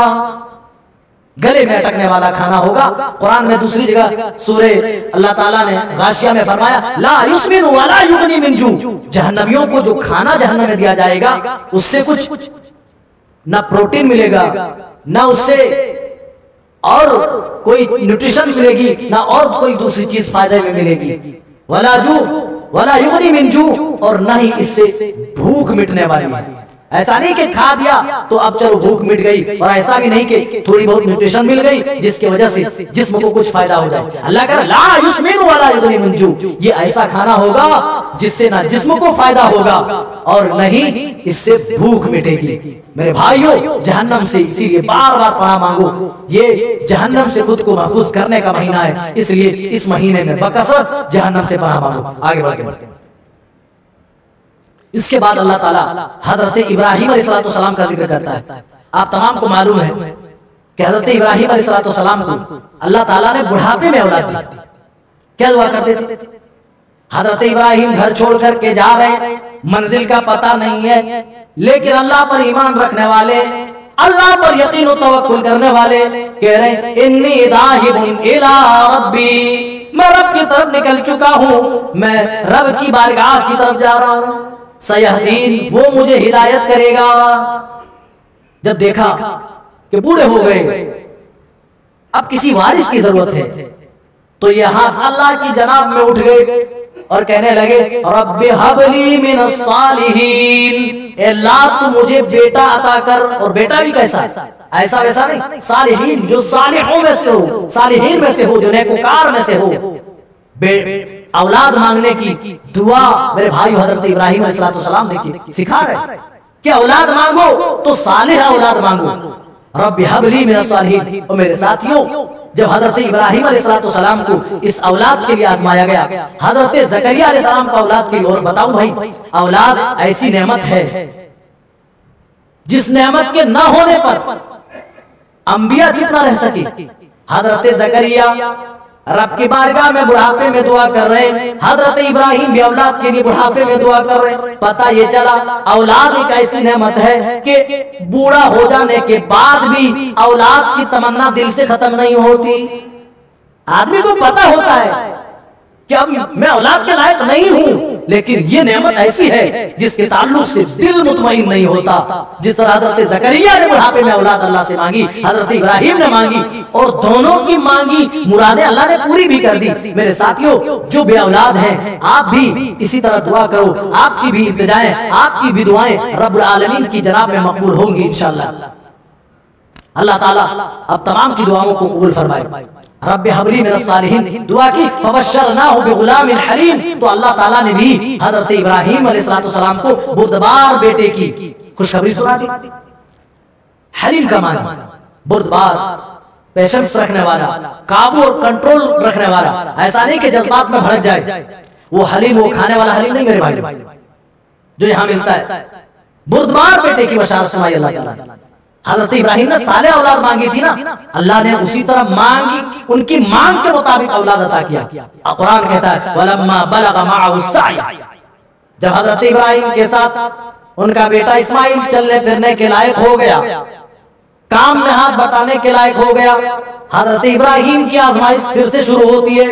गले में अटकने वाला खाना होगा। कुरान में दूसरी जगह सूरे अल्लाह ताला ने गाशिया में फरमाया ला युस्मिनु वला युगनी मिन जू, जहन्नमियों को जो खाना जहन्नम में दिया जाएगा उससे कुछ ना प्रोटीन मिलेगा, ना उससे और कोई न्यूट्रिशन मिलेगी, ना और कोई दूसरी चीज फायदे में मिलेगी। वला युगनी मिन जू, और ना ही इससे भूख मिटने वाली है। ऐसा नहीं कि खा दिया तो अब चलो भूख मिट गई, और ऐसा भी नहीं कि थोड़ी बहुत न्यूट्रिशन मिल गई जिसकी वजह से जिस्म को कुछ फायदा हो जाए। अल्लाह कह रहा ला युस्मिनु वला युगनी मिन जू, ये ऐसा खाना होगा जिससे ना जिस्म को फायदा होगा और नहीं इससे भूख मिटेगी। मेरे भाइयों, जहन्नम से इसीलिए बार बार पनाह मांगो, ये जहन्नम से खुद को महफूज करने का महीना है, इसलिए इस महीने में बकसरत जहन्नम से पनाह मांगो। आगे बढ़ते हैं। इसके बाद अल्लाह ताला हजरत इब्राहिम अलैहिस्सलाम का जिक्र करता है। आप तमाम को मालूम है कि हजरत इब्राहिम अलैहिस्सलाम को अल्लाह ताला ने बुढ़ापे में औलाद दी। क्या दुआ करते थे? हजरत इब्राहिम घर छोड़ करके जा रहे, मंजिल का पता नहीं है, लेकिन अल्लाह पर ईमान रखने वाले, अल्लाह पर यकीन और तवक्कुल करने वाले कह रहे इन्नी दाहिबुन इला रब्बी, मैं रब की तरफ निकल चुका हूँ, मैं रब की बारगाह की तरफ जा रहा हूँ। सयहदीन, वो मुझे हिदायत करेगा। जब देखा कि बूढ़े हो गए, अब किसी वारिस की जरूरत है, तो यहाँ अल्लाह की जनाब में उठ गए और कहने लगे रब्बि हबली मिनस सालिहीन, अल्लाह तू मुझे बेटा अता कर। और बेटा भी कैसा? ऐसा वैसा नहीं, सालिहीन, जो सालिहों में से हो, सालिहीन में से हो, जो नेकोकार में से हो। औलाद मांगने की दुआ मेरे भाई हजरत इब्राहिम अलैहिस्सलाम ने सिखा रहे कि औलाद मांगो तो सालिह औलाद मांगो। Rabbi humbly minus सालिहीन। और मेरे साथियों, जब हजरत इब्राहिम अलैहिस्सलाम को इस औलाद के लिए आजमाया गया, हजरत ज़करिया अलैहिस्सलाम का औलाद के लिए, और बताऊं भाई, औलाद ऐसी नेमत है जिस नेमत के न होने पर अंबिया जितना रह सके, हजरत ज़करिया रब की बारगाह में बुढ़ापे में दुआ कर रहे हैं। हजरत इब्राहिम भी औलाद के लिए बुढ़ापे में दुआ कर रहे हैं। पता ये चला औलाद एक ऐसी नेमत है कि बूढ़ा हो जाने के बाद भी औलाद की तमन्ना दिल से खत्म नहीं होती। आदमी को पता होता है कि अब मैं औलाद के लायक नहीं हूं, लेकिन ये नेमत ऐसी है जिसके ताल्लुक से दिल मुतमईन नहीं होता। जिस तरह हजरत जकरिया ने बुढ़ापे में औलाद अल्लाह से मांगी, हजरत इब्राहिम ने मांगी, और दोनों की मांगी मुरादें अल्लाह ने पूरी भी कर दी। मेरे साथियों, जो बे औलाद हैं, आप भी इसी तरह दुआ करो। आपकी भी इल्तिजाएं, आपकी भी दुआएं रब्बुल आलमीन की जनाब में मकबूल होंगी इंशाअल्लाह। अल्लाह ताला अब तमाम की दुआओं को कबूल फरमाए। रब्बे हबली मिनस सालिहीन दुआ की, फबश्शरनाहु बिगुलामिन हलीम। तो अल्लाह ताला ने भी हजरत इब्राहिम अलैहिस्सलाम को बुर्दबार बेटे की खुशखबरी सुना दी। हलीम का माना बुर्दबार, पेशेंस रखने वाला, काबू और कंट्रोल रखने वाला। ऐसा नहीं कि जज्बात में भड़क जाए। वो हलीम, वो खाने वाला हलीम नहीं मेरे भाई जो यहाँ मिलता है। बुर्दबार बेटे की बशारत सुनाई अल्लाह ताला। हजरत इब्राहिम ने साले औलाद मांगी थी ना, अल्लाह ने उसी तरह मांगी, उनकी मांग के मुताबिक औलाद अता किया। कुरान कहता है वलम्मा बलग मअहु सअय, जब हजरत इब्राहिम के साथ उनका बेटा इस्माइल चलने फिरने के लायक हो गया, काम में हाथ बटाने के लायक हो गया, हजरत इब्राहिम की आजमाइश फिर से शुरू होती है।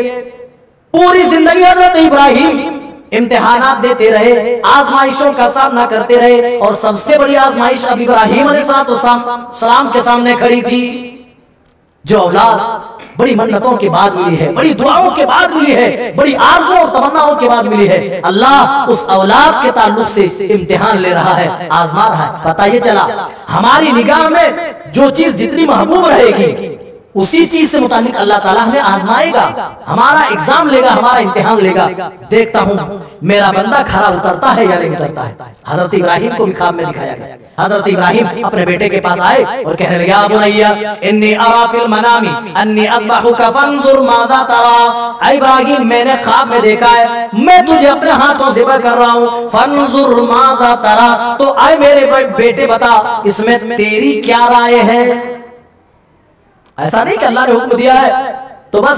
पूरी जिंदगी हजरत इब्राहिम इम्तिहानात देते रहे, आजमाइशों का सामना करते रहे, और सबसे बड़ी आजमाइश अब इब्राहिम अलैहिस्सलाम के सामने खड़ी थी। जो औलाद बड़ी मन्नतों के बाद मिली है, बड़ी दुआओं के बाद मिली है, बड़ी आरज़ू और तमन्नाओं के बाद मिली है, अल्लाह उस औलाद के ताल्लुक से इम्तिहान ले रहा है, आजमा रहा है। पता ये चला हमारी निगाह में जो चीज जितनी महबूब रहेगी, उसी चीज से मुतालिक अल्लाह ताला हमें आजमाएगा, हमारा एग्जाम लेगा, हमारा इम्तिहान लेगा। देखता हूँ मेरा बंदा खरा उतरता है या नहीं उतरता है। हजरत इब्राहिम को भी ख्वाब में दिखाया गया। हजरत इब्राहिम अपने बेटे के पास आए और कहने लगे, या बुनैया इन्नी अरा फिल मनामी अन्नी अज़बहुका फंजुर माज़ा तरा। इब्राहिम, मैंने ख्वाब में देखा है मैं तुझे अपने हाथों से ज़िबह कर रहा हूँ। फंजुर माज़ा तरा, तो आए मेरे बेटे बता इसमें तेरी क्या राय है। ऐसा नहीं कि अल्लाह ने हुक्म दिया है तो बस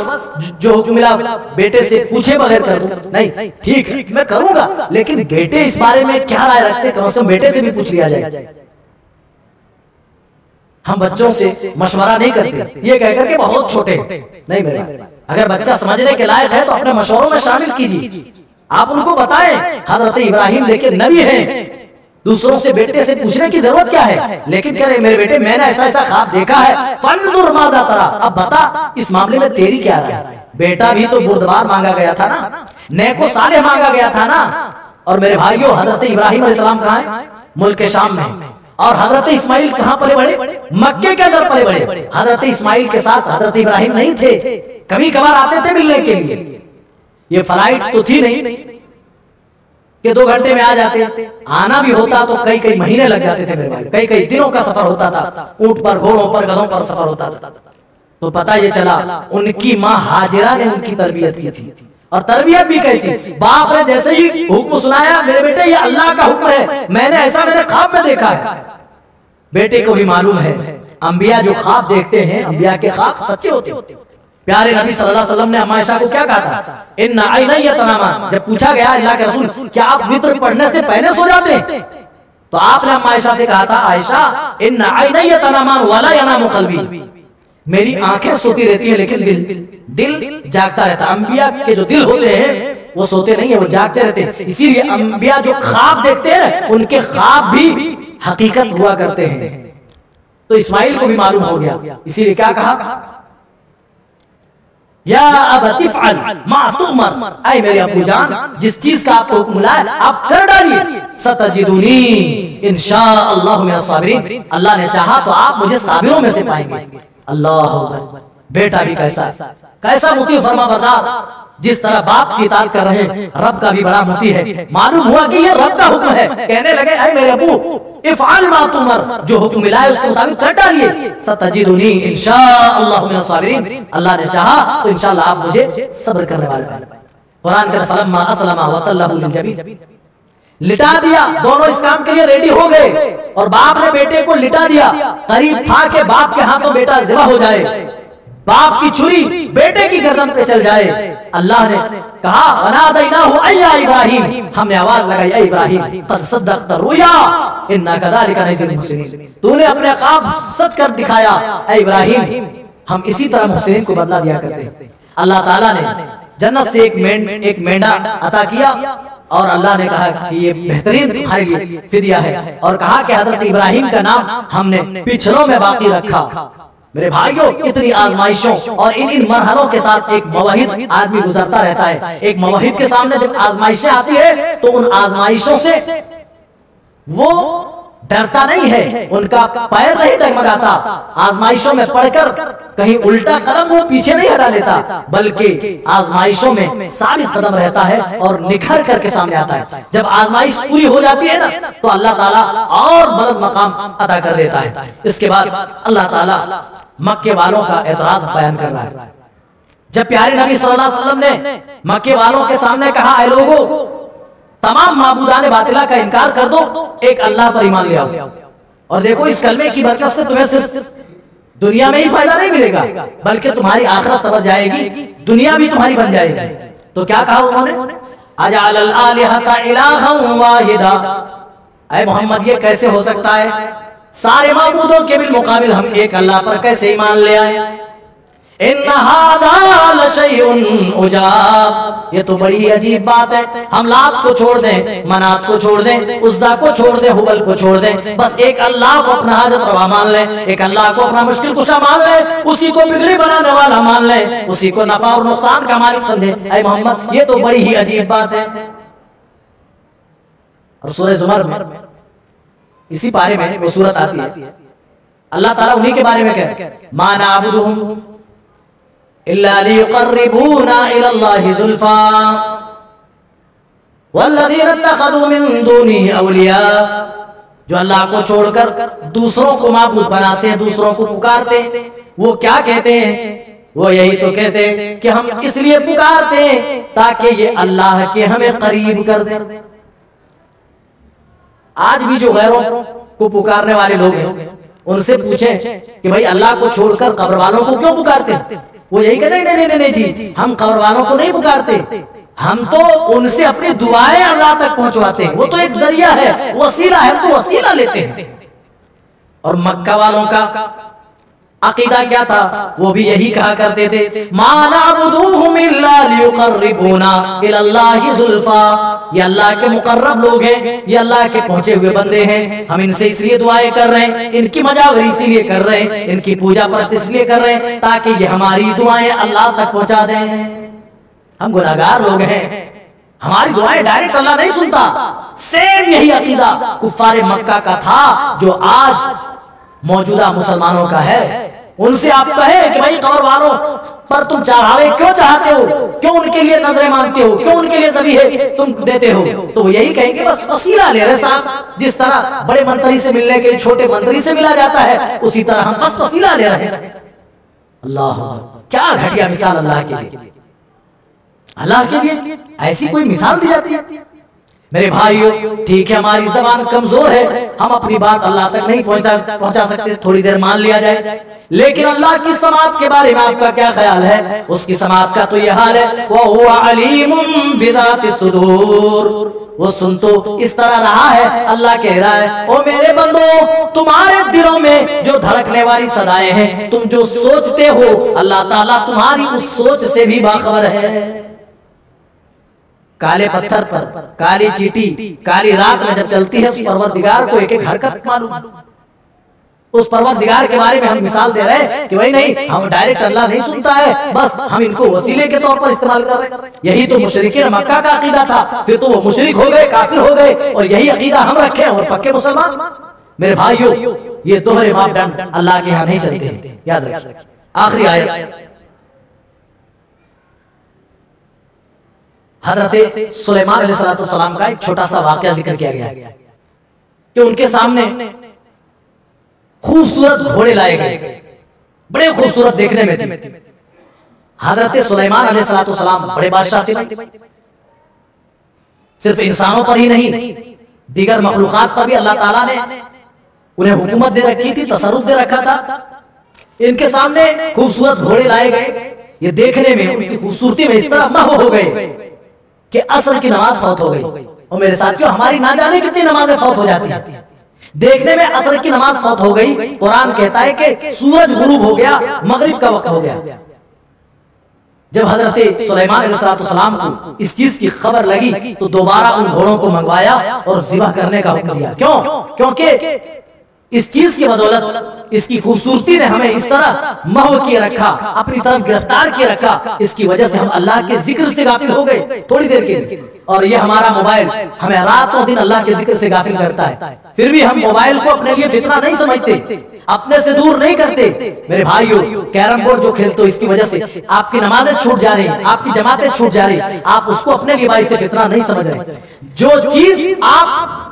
जो हुक्म मिला बेटे से पूछे बगैर कर दूं, नहीं, ठीक है मैं करूंगा, लेकिन बेटे इस बारे में क्या राय रखते, कम से कम बेटे से भी पूछ लिया जाए। हम बच्चों से मशवरा नहीं करते ये कहकर के बहुत छोटे नहीं। मेरे अगर बच्चा समझने के लायक है तो अपने मशवरों में शामिल कीजिए, आप उनको बताएं। हजरत इब्राहिम लेकिन नबी हैं, दूसरों से बेटे से पूछने की जरूरत क्या है, लेकिन कह रहे मेरे बेटे मैंने ऐसा ऐसा ख्वाब देखा है, फंजुर माज़ा तरा, अब बता इस मामले में तेरी क्या राय है। बेटा भी तो बुर्दबार मांगा गया था ना, नेको सालेह मांगा गया था ना। और मेरे भाइयों, हजरत इब्राहिम अलैहिस्सलाम कहाँ है? मुल्क शाम में। और हजरत इस्माइल कहाँ पले बड़े? मक्के के अंदर पले बड़े। हजरत इस्माइल के साथ हजरत इब्राहिम नहीं थे, कभी कभार आते थे मिलने के लिए। ये फ्लाइट तो थी नहीं कि 2 घंटे में आ जाते, आना भी होता तो कई कई महीने लग जाते थे मेरे भाई, कई कई दिनों का सफर होता था, ऊंट पर, घोड़ों पर, गधों पर सफर होता था। तो पता ये चला उनकी माँ हाजिरा ने उनकी तरबियत की थी। और तरबियत भी कैसी, बाप ने जैसे ही हुक्म सुनाया, मेरे बेटे ये अल्लाह का हुक्म है, मैंने ऐसा मेरे ख्वाब में देखा है। बेटे को भी मालूम है अंबिया जो ख्वाब देखते हैं, अंबिया के ख्वाब सच्चे होते हैं। प्यारे नबी सल्लल्लाहु अलैहि वसल्लम ने अम्मा आयशा को क्या कहा था? इन्ना ऐनैया तनामा, जब पूछा गया अल्लाह के रसूल क्या आप वित्र पढ़ने से पहले सो जाते हैं, तो आपने अम्मा आयशा से कहा था, आयशा इन्ना ऐनैया तनामा वला यनामु क़ल्बी, मेरी आंखें सोती रहती है लेकिन दिल जागता रहता। अंबिया के जो दिल होते हैं वो सोते नहीं है, वो जागते रहते हैं। इसीलिए अंबिया जो ख्वाब देखते हैं उनके ख्वाब भी हकीकत हुआ करते हैं। तो इस्माइल को भी मालूम हो गया, इसीलिए क्या कहा, या अबती फ़अल मा तुअमर, ऐ मेरे अब्बू जान जिस चीज का आपको हुक्म मिला है आप कर डालिए। सतजिदुनी इंशाअल्लाहु मिनस साबिरीन, अल्लाह ने चाहा तो आप मुझे साबिरों में से पाएंगे। अल्लाह अकबर। बेटा भी कैसा मुती फरमा बरदार, जिस तरह बाप की इताअत कर रहे हैं, रब का भी बड़ा मुती है। मालूम हुआ कि ये रब का हुक्म है, कहने लगे ऐ मेरे अब्बू इफ़अल मा तुअमर, जो हुक्म मिला है उसके मुताबिक कर डालिए। सतजिदुनी इंशाअल्लाहु मिनस साबिरीन, अल्लाह ने चाहा तो इंशाअल्लाह आप मुझे सब्र करने वाले पाएंगे। कुरान का फलम्मा अस्लमा व तल्लहु लिल जबीन, लिटा दिया, दोनों इस काम के लिए रेडी हो गए और बाप ने बेटे को लिटा दिया। करीब था कि बाप के हाथों बेटा ज़िबा हो जाए, बाप की छुरी बेटे की गर्दन पे चल जाए। अल्लाह ने कहा वनादैनाहु अय्या इब्राहिम, हमने आवाज लगाई ऐ इब्राहिम क़द सद्दक़्ता रुया इन्ना कज़ालिका नज़ील मुहसिनीन, तूने अपने ख्वाब सच कर दिखाया ऐ इब्राहिम, हम इसी तरह मुहसिनीन को बदला दिया करते। अल्लाह ताला ने जन्नत से एक मेंढा अता किया और अल्लाह ने कहा कि ये बेहतरीन तुम्हारे लिए फिदिया है, और कहा कि हजरत इब्राहिम का नाम हमने पिछड़ों में बाकी रखा। मेरे भाइयों, इतनी आजमाइशों और इन मरहलों के साथ एक मुवहिद आदमी गुजरता रहता है। एक मुवहिद के सामने जब आजमाइशें आती है तो उन आजमाइशों से वो डरता नहीं है, उनका पैर नहीं डगमगाता। आजमाइशों में पढ़कर कहीं उल्टा कदम वो पीछे नहीं हटा लेता, बल्कि आजमाइशों में साबित कदम रहता है और निखर करके सामने आता है। जब आजमाइश पूरी हो जाती है ना, तो अल्लाह ताला और बुलंद मकाम अता कर देता है। इसके बाद अल्लाह ताला मक्के वालों का एतराज बयान कर रहा है। जब प्यारे नबी सल्लल्लाहु अलैहि वसल्लम ने मक्के वालों के सामने कहा ऐ लोगों, तमाम माबूदाने बातिला का इनकार कर दो, एक अल्लाह पर ईमान ले आओ, और देखो इस कलमे की बरकत से तुम्हें सिर्फ दुनिया में ही फायदा नहीं मिलेगा, बल्कि तुम्हारी आखिरत सवर जाएगी, दुनिया भी तुम्हारी बन जाएगी। तो क्या कहा उन्होंने, अजअलल आलिहता इलाहन वाहिदा, ऐ मोहम्मद ये कैसे हो सकता है, सारे माबूदों के बिलमुकाबिल हम एक अल्लाह पर कैसे ईमान ले आए। इन्ना हाज़ा लशैउन उजाब, ये तो बड़ी ही अजीब बात है। हम लात को छोड़ दें, मनात को छोड़ दें, उज़्ज़ा को छोड़ दें, हुबल को छोड़ दें, बस एक अल्लाह को अपना हाजत रवा मान लें, एक अल्लाह को अपना मुश्किल कुशा मान लें, उसी को बिगड़ी बनाने वाला मान लें, उसी को नफा और नुकसान का मालिक समझे। ऐ मोहम्मद ये तो बड़ी ही अजीब बात है। और सूरह ज़ुमर में इसी पारे में वो सूरत आती है, अल्लाह ताला उन्हीं के बारे में कहे मा नअबुदुहुम इल्ला लियुक़र्रिबूना इलल्लाहि ज़ुल्फ़ा वल्लज़ीना इत्तख़ज़ू मिन दूनिही औलिया, जो अल्लाह को छोड़कर दूसरों को माबूद बनाते हैं, दूसरों को पुकारते हैं, वो क्या कहते हैं, वो यही तो कहते हैं कि हम इसलिए पुकारते हैं ताकि ये अल्लाह के हमें करीब कर दे। आज भी जो गैरों को पुकारने वाले लोग हैं, उनसे पूछें कि भाई अल्लाह को छोड़कर कब्र वालों को क्यों पुकारते, वो यही कहते नहीं जी, हम कब्र वालों को नहीं पुकारते, हम तो उनसे अपनी दुआएं अल्लाह तक पहुंचवाते हैं, वो तो एक जरिया है, वसीला है, तो वसीला लेते हैं। और मक्का वालों का अकीदा क्या था, वो भी यही कहा करते थे मा नअबुदुहुम इल्ला लियुक़र्रिबूना इलल्लाहि ज़ुल्फ़ा, ये अल्लाह के मुकर्रब लोग हैं, ये अल्लाह के पहुंचे हुए बंदे हैं, हम इनसे इसलिए दुआएं कर रहे हैं, इनकी मजावरी इसीलिए कर रहे हैं, इनकी पूजा प्रश्न इसलिए कर रहे हैं ताकि ये हमारी दुआएं अल्लाह तक पहुंचा दें। हम गुनाहगार लोग हैं, हमारी दुआएं डायरेक्ट अल्लाह नहीं सुनता। सेम यही अकीदा कुफ्फारे मक्का का था, जो आज मौजूदा मुसलमानों का है। उनसे आप कहें कि भाई कब्र वालों पर तुम चढ़ावे क्यों चाहते हो, क्यों उनके लिए नजरें मांगते हो, क्यों उनके लिए ज़बीहे तुम देते हो, तो वो यही कहेंगे बस वसीला ले रहे साहब, जिस तरह बड़े मंत्री से मिलने के लिए छोटे मंत्री से मिला जाता है, उसी तरह हम बस वसीला ले रहे हैं। अल्लाह, क्या घटिया मिसाल अल्लाह के लिए, अल्लाह के लिए ऐसी कोई मिसाल दी जाती है। मेरे भाइयों, ठीक है हमारी जबान कमजोर है, हम अपनी बात अल्लाह तक नहीं पहुंचा सकते, थोड़ी देर मान लिया जाए, लेकिन अल्लाह की समात के बारे में आपका क्या ख्याल है, उसकी समात का तो यह हाल है वह हुवा अलीमुम बिज़ाति सुदूर, वो सुन तो इस तरह रहा है, अल्लाह कह रहा है ओ मेरे बंदो, तुम्हारे दिलों में जो धड़कने वाली सदाएं हैं, तुम जो सोचते हो, अल्लाह ताला तुम्हारी उस सोच से भी बाखबर है। काले पत्थर पर काली चींटी काली रात में जब चलती है, उस परवरदिगार को एक एक हरकत मालूम, उस परवरदिगार के बारे में हम मिसाल दे रहे हैं कि भाई नहीं, हम डायरेक्ट अल्लाह नहीं सुनता है, बस हम इनको वसीले के तौर पर इस्तेमाल कर रहे हैं। यही तो मुशरिकीन मक्का का अकीदा था, फिर तो वो मुशरिक हो गए, काफिर हो गए, और यही अकीदा हम रखे और पक्के मुसलमान। मेरे भाइयों, ये दोहरे मापदंड अल्लाह के यहाँ नहीं चलते, याद रखिए। आखिरी आयत हज़रत सुलेमान अलैहिस्सलाम का एक छोटा सा वाक़या जिक्र किया गया कि उनके सामने खूबसूरत घोड़े लाए गए, बड़े खूबसूरत देखने में थे। हज़रत सुलेमान अलैहिस्सलाम बड़े बादशाह थे, सिर्फ इंसानों पर ही नहीं, दीगर मखलूकात पर भी अल्लाह ताला ने उन्हें हुकूमत दे रखी थी, तसर्रुफ दे रखा था। इनके सामने खूबसूरत घोड़े लाए गए, ये देखने में उनकी खूबसूरती में इस तरह महव हो गए कि असर की नमाज फौत हो गई। और मेरे साथियों, हमारी ना जाने कितनी नमाजें फौत हो जाती हैं। देखने में असर की नमाज फौत हो गई, कुरान कहता है कि सूरज गुरूब हो गया, मगरिब का वक्त हो गया। जब हजरत सुलेमान अलैहिस्सलाम को इस चीज की खबर लगी तो दोबारा उन घोड़ों को मंगवाया और ज़िबह करने का हुक्म दिया। क्यों? क्योंकि इस चीज की बदौलत, इसकी खूबसूरती ने हमें इस तरह महव किए रखा, अपनी तरफ गिरफ्तार किए रखा, इसकी वजह से हम अल्लाह के जिक्र से गाफिल हो गए थोड़ी देर के लिए। और ये हमारा मोबाइल हमें रातों दिन अल्लाह के जिक्र से गाफिल करता है, फिर भी हम मोबाइल को अपने लिए फितना नहीं समझते, अपने से दूर नहीं करते। मेरे भाइयों, कैरम बोर्ड जो खेलते हो, इसकी वजह से आपकी नमाजें छूट जा रही, आपकी जमातें छूट जा रही, आप उसको अपने लिए भाई से फितना नहीं समझ रहे। जो चीज आप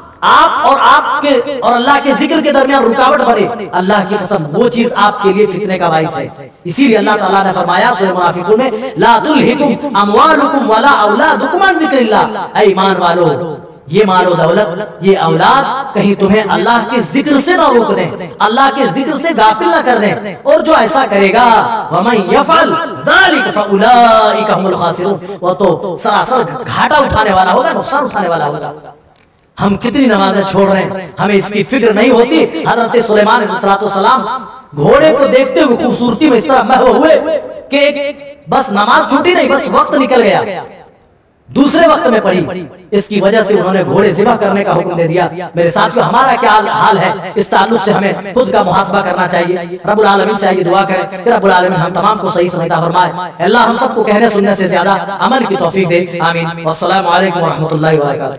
और आपके और अल्लाह के जिक्र के दरमियान रुकावट बने, अल्लाह की कसम वो चीज आपके लिए फितने का बाइस है। इसीलिए अल्लाह ताला ने फरमाया सूरह मुनाफिकून में, ला तुल्हिकुम अमवालुकुम वला औलादुकुम अन जिक्रिल्लाह, ऐ ईमान वालो, ये मालो दौलत, ये औलाद कहीं तुम्हें अल्लाह के जिक्र से ना रोक दें, अल्लाह के जिक्र से गाफिल ना कर दें। और जो ऐसा करेगा, वमन यफअल ज़ालिका फउलाइका हुमुल खासिरून, वो तो सरासर घाटा उठाने वाला होगा, नुकसान उठाने वाला होगा। हम कितनी नमाजें छोड़ रहे हैं, हमें इसकी फिक्र नहीं होती। हजरत सुलेमान अलैहिस्सलाम घोड़े को देखते हुए खूबसूरती में इस तरह महव हुए कि बस नमाज छूटी नहीं, बस वक्त निकल गया, दूसरे वक्त में पड़ी। इसकी वजह से उन्होंने घोड़े ज़िबह करने का हुक्म दे दिया। मेरे साथियों, हमारा क्या हाल है, इस ताल्लुक से हमें खुद का मुहासबा करना चाहिए। रब्बुल आलमीन से आइए दुआ करें कि रब्बुल आलमीन हम तमाम को सही समझता फरमाए। अल्लाह हम सबको कहने सुनने से ज्यादा अमल की तौफीक दे। आमीन। वस्सलामु अलैकुम व रहमतुल्लाहि व बरकातुहू।